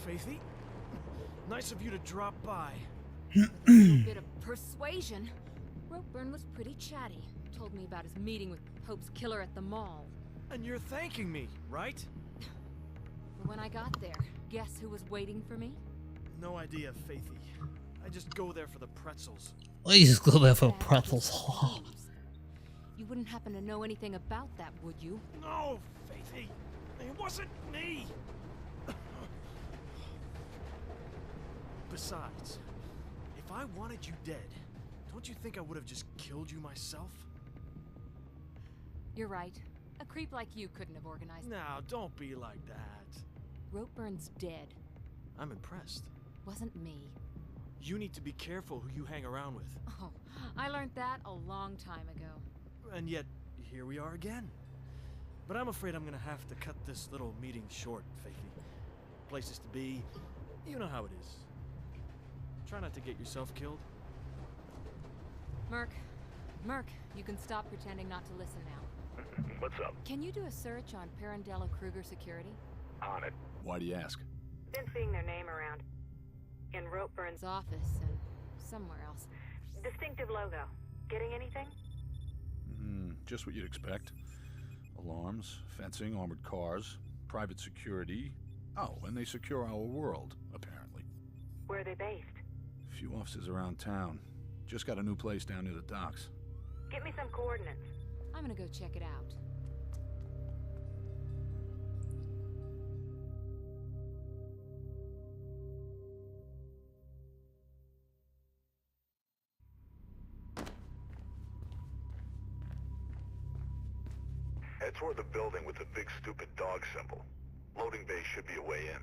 Faithy. Nice of you to drop by. A little bit of persuasion. Ropeburn was pretty chatty. Told me about his meeting with Pope's killer at the mall. And you're thanking me, right? But when I got there, guess who was waiting for me? No idea, Faithy. I just go there for the pretzels. Please go there for That was pretzels. James. You wouldn't happen to know anything about that, would you? No, Faithy. It wasn't me. Besides, if I wanted you dead, don't you think I would have just killed you myself? You're right. A creep like you couldn't have organized. Now, don't be like that. Ropeburn's dead. I'm impressed. Wasn't me. You need to be careful who you hang around with. Oh, I learned that a long time ago. And yet, here we are again. But I'm afraid I'm gonna have to cut this little meeting short, Faithy. Places to be, you know how it is. Try not to get yourself killed. Merc, you can stop pretending not to listen now. What's up? Can you do a search on Pirandello Kruger Security? On it. Why do you ask? Been seeing their name around. In Ropeburn's His office and somewhere else. distinctive logo. Getting anything? Just what you'd expect. Alarms, fencing, armored cars, private security. Oh, and they secure our world, apparently. Where are they based? A few offices around town. Just got a new place down near the docks. Get me some coordinates. I'm gonna go check it out. Head toward the building with the big stupid dog symbol. Loading bay should be a way in.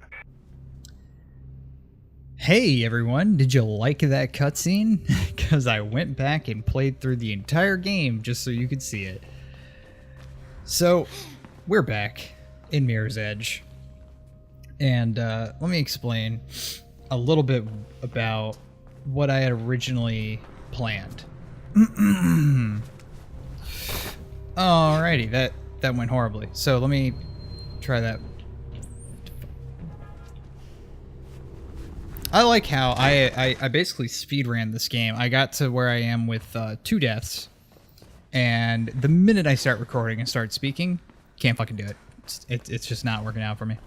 Hey everyone, did you like that cutscene? Because I went back and played through the entire game just so you could see it. So, we're back in Mirror's Edge. And let me explain a little bit about what I had originally planned. Alrighty, that went horribly. So let me try that. I like how I basically speedran this game. I got to where I am with 2 deaths, and the minute I start recording and start speaking, can't fucking do it. It's just not working out for me.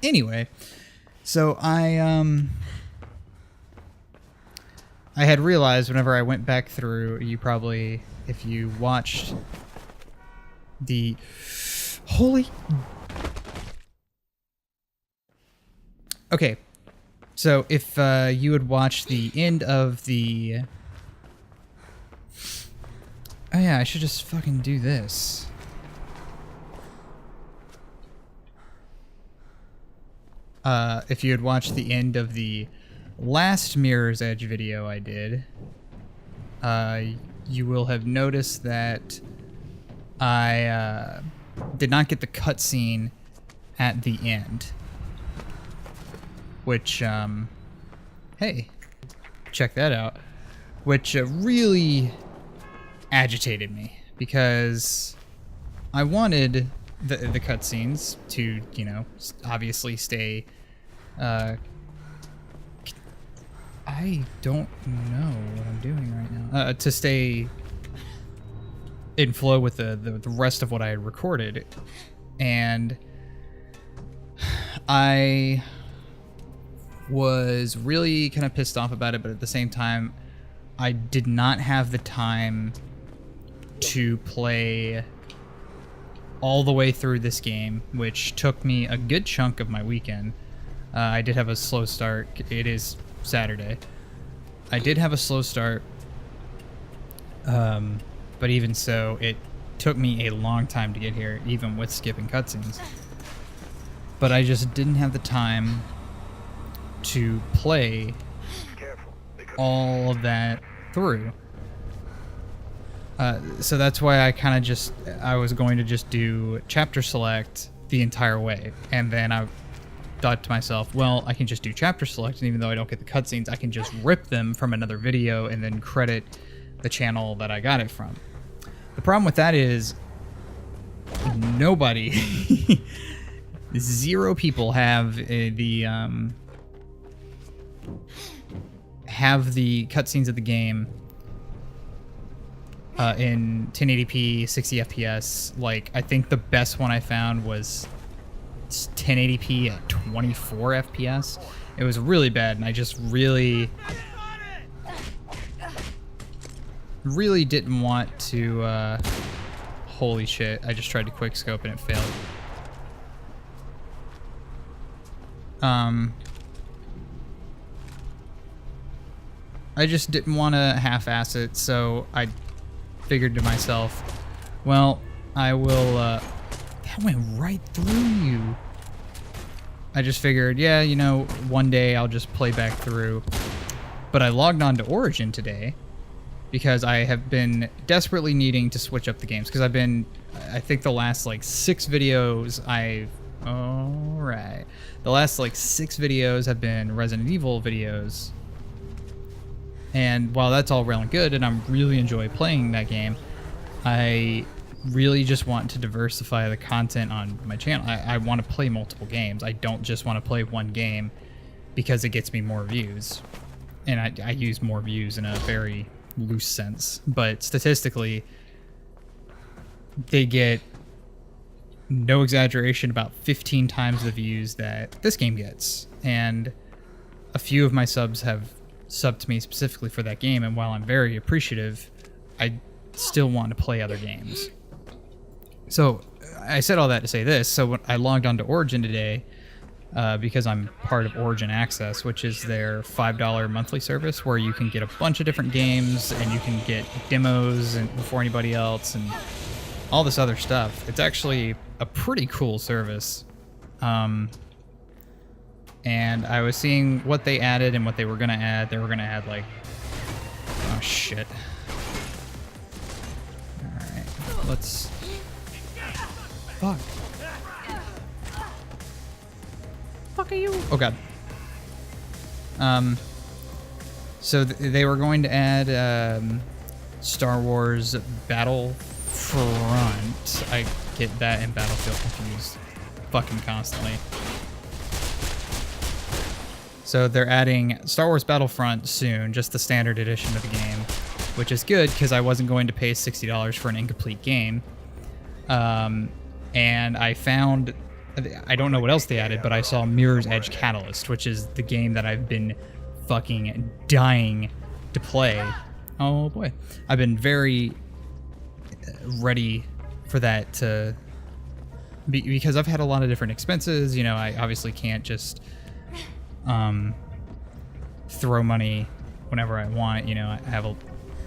Anyway, so I had realized whenever I went back through, you probably, if you watched the holy... Okay, so if you had watched the end of the... Oh yeah, I should just fucking do this. If you had watched the end of the last Mirror's Edge video I did, you will have noticed that I did not get the cutscene at the end. Which, hey, check that out. Which really agitated me, because I wanted the cutscenes to, you know, obviously stay... I don't know what I'm doing right now. To stay in flow with the rest of what I had recorded. And I was really kind of pissed off about it, but at the same time, I did not have the time to play all the way through this game, which took me a good chunk of my weekend. I did have a slow start. It is Saturday. I did have a slow start, but even so, it took me a long time to get here, even with skipping cutscenes. But I just didn't have the time to play all of that through. So that's why I was going to just do chapter select the entire way, and then I thought to myself, well, I can just do chapter select, and even though I don't get the cutscenes, I can just rip them from another video and then credit the channel that I got it from. The problem with that is nobody, 0 people have the cutscenes of the game in 1080p, 60 FPS. Like, I think the best one I found was 1080p at 24 FPS. It was really bad, and I just really didn't want to, holy shit, I just tried to quickscope and it failed. I just didn't want to half-ass it, so I figured to myself, well, I will, that went right through you. I just figured, yeah, you know, one day I'll just play back through. But I logged on to Origin today because I have been desperately needing to switch up the games. Because I think the last, like, 6 videos the last, like, 6 videos have been Resident Evil videos. And while that's all well and good, and I really enjoy playing that game, I really just want to diversify the content on my channel. I want to play multiple games. I don't just want to play one game because it gets me more views. And I use more views in a very loose sense. But statistically, they get, no exaggeration, about 15 times the views that this game gets. And a few of my subs have subbed to me specifically for that game, and while I'm very appreciative, I still want to play other games. So I said all that to say this. So when I logged on to Origin today, because I'm part of Origin Access, which is their $5 monthly service where you can get a bunch of different games and you can get demos and before anybody else and all this other stuff. It's actually a pretty cool service. And I was seeing what they added and what they were going to add. They were going to add, like... Oh, shit. Alright. Let's... Fuck. Fuck are you? Oh, God. So they were going to add, Star Wars Battlefront. I get that and Battlefield confused fucking constantly. So they're adding Star Wars Battlefront soon, just the standard edition of the game, which is good because I wasn't going to pay $60 for an incomplete game. And I found, I don't know what else they added, but I saw Mirror's Edge Catalyst, which is the game that I've been fucking dying to play. Oh boy. I've been very ready for that to be, because I've had a lot of different expenses. You know, I obviously can't just throw money whenever I want. You know, I have a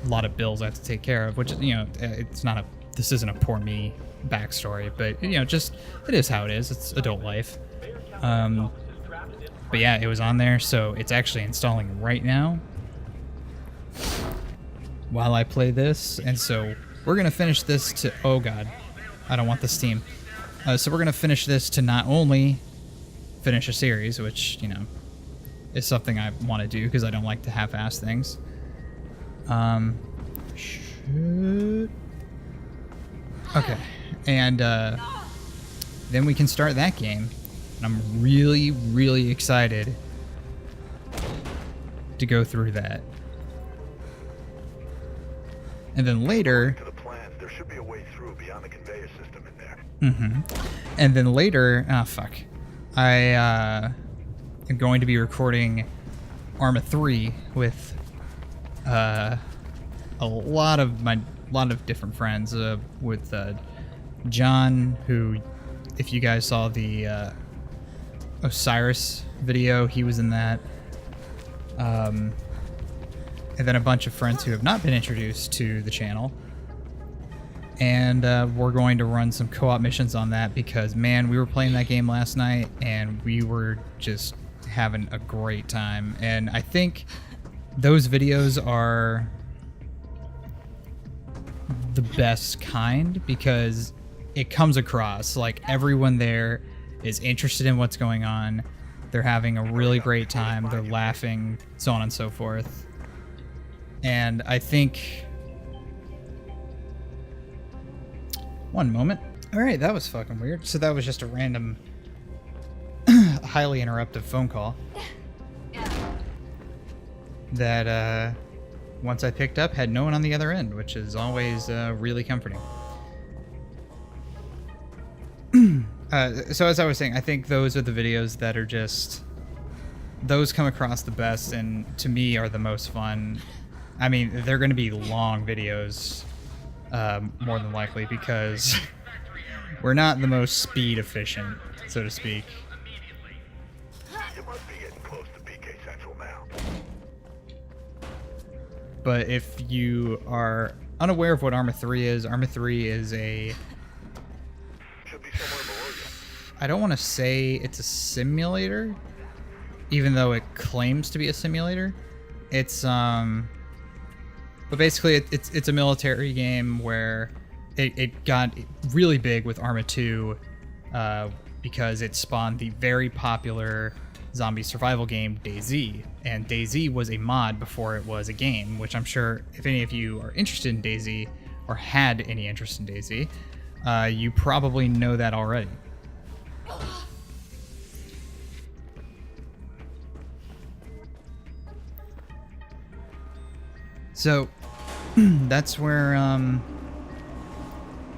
lot of bills I have to take care of, which, you know, it's not a, this isn't a poor me backstory, but, you know, just, it is how it is. It's adult life. But yeah, it was on there, so it's actually installing right now while I play this. And so we're going to finish this to, oh god, I don't want the Steam. So we're going to finish this to not only finish a series, which, you know, is something I want to do because I don't like to half-ass things. Shit. Okay. And then we can start that game. And I'm really, really excited to go through that. And then later... To the plans, there should be a way through beyond the conveyor system in there. And then later... Ah, fuck. I am going to be recording Arma 3 with a lot of different friends. With John, who, if you guys saw the Osiris video, he was in that. And then a bunch of friends who have not been introduced to the channel. And we're going to run some co-op missions on that because, man, we were playing that game last night and we were just having a great time. And I think those videos are the best kind because it comes across like everyone there is interested in what's going on. They're having a really great time. They're laughing, so on and so forth. And I think One moment. Alright, that was fucking weird. So that was just a random, highly interruptive phone call. That, once I picked up, had no one on the other end, which is always really comforting. So as I was saying, I think those are the videos that are just... Those come across the best and, to me, are the most fun. I mean, they're going to be long videos, more than likely, because we're not the most speed efficient, so to speak. You must be getting close to PK Central now. But if you are unaware of what Arma 3 is, Arma 3 is a... Should be somewhere below you. I don't want to say it's a simulator, even though it claims to be a simulator. It's, but basically it's a military game where it got really big with Arma 2 because it spawned the very popular zombie survival game DayZ. And DayZ was a mod before it was a game, which I'm sure if any of you are interested in DayZ or had any interest in DayZ, you probably know that already. So that's where, and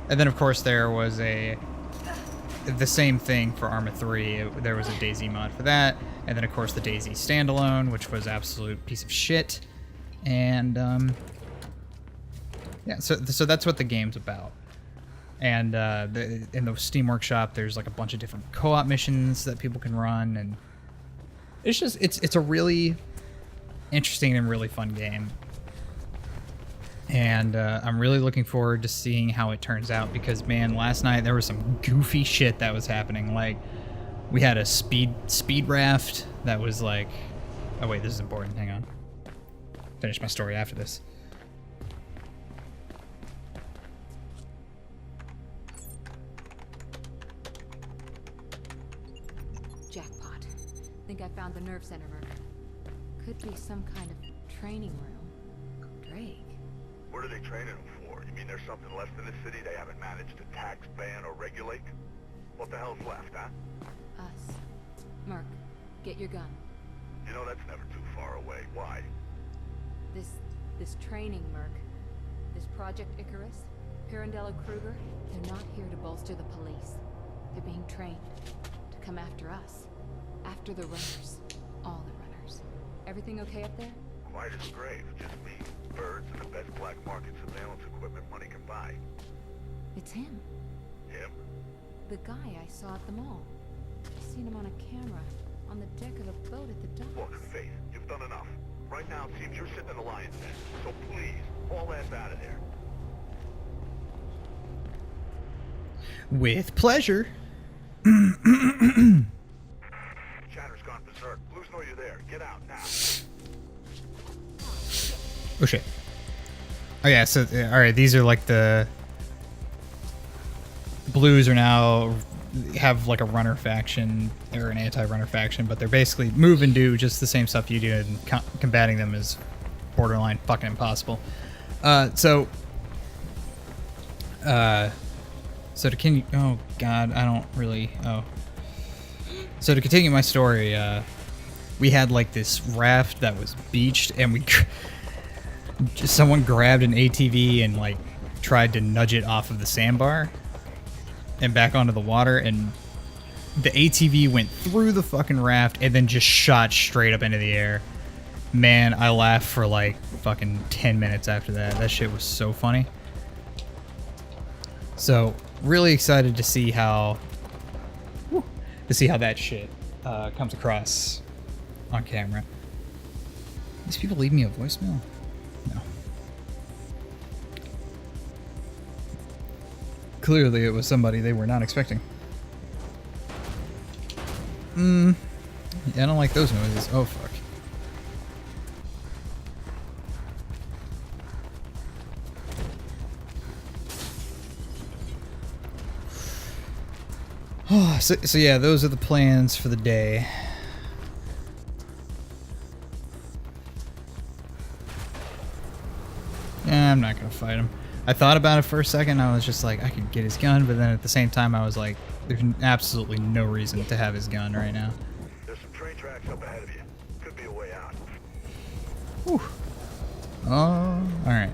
then of course there was the same thing for Arma 3. There was a DayZ mod for that, and then of course the DayZ standalone, which was absolute piece of shit. And yeah, so that's what the game's about. And in the Steam Workshop, there's like a bunch of different co-op missions that people can run, and it's just it's a really interesting and really fun game. And I'm really looking forward to seeing how it turns out, because man, last night there was some goofy shit that was happening. Like, we had a speed raft that was like, oh wait, this is important, hang on. Finish my story after this. Jackpot. Think I found the nerve center, Merc. Could be some kind of training room. Drake. What are they training them for? You mean there's something left in the city they haven't managed to tax, ban, or regulate? What the hell's left, huh? Us. Merc, get your gun. You know that's never too far away. Why? This training, Merc. This Project Icarus, Pirandello Kruger, they're not here to bolster the police. They're being trained to come after us. After the runners. All the runners. Everything okay up there? Quiet as a grave. Just me, birds, and the best black market surveillance equipment money can buy. It's him. Him? The guy I saw at the mall. I seen him on a camera, on the deck of a boat at the Look, docks. Faith, you've done enough. Right now it seems you're sitting in a lion's den. So please, haul ass out of there. With pleasure. Chatter's gone berserk. Blues know you're there. Get out now. Oh shit. Oh yeah, so alright, these are like the Blues are now have like a runner faction or an anti-runner faction, but they're basically move and do just the same stuff you do, and combating them is borderline fucking impossible. So to continue, oh god, I don't really, so to continue my story, we had like this raft that was beached, and someone grabbed an ATV and like tried to nudge it off of the sandbar and back onto the water, and the ATV went through the fucking raft and then just shot straight up into the air. Man, I laughed for like fucking 10 minutes after that. That shit was so funny. So really excited to see how that shit comes across on camera. These people leave me a voicemail? No. Clearly it was somebody they were not expecting. Yeah, I don't like those noises. Oh fuck. So yeah, those are the plans for the day. Yeah, I'm not gonna fight him. I thought about it for a second. I was just like, I could get his gun, but then at the same time, I was like, there's absolutely no reason to have his gun right now. There's some train tracks up ahead of you. Could be a way out. Whew. Oh, all right.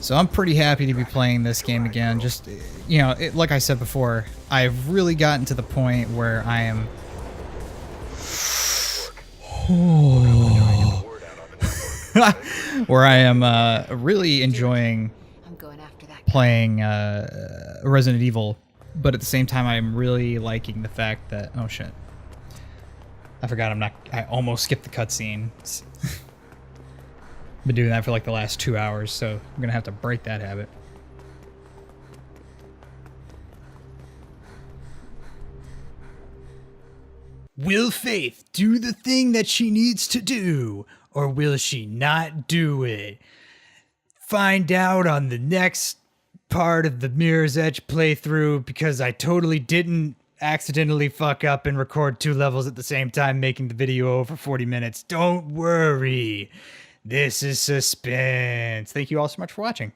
So I'm pretty happy to be playing this game again. Just, you know, like I said before, I've really gotten to the point where I am... where I am really enjoying I'm going after that guy. playing Resident Evil, but at the same time I'm really liking the fact that... Oh shit. I forgot I almost skipped the cutscene. Been doing that for like the last 2 hours, so I'm gonna have to break that habit. Will Faith do the thing that she needs to do, or will she not do it? Find out on the next part of the Mirror's Edge playthrough, because I totally didn't accidentally fuck up and record 2 levels at the same time, making the video over 40 minutes. Don't worry. This is suspense. Thank you all so much for watching.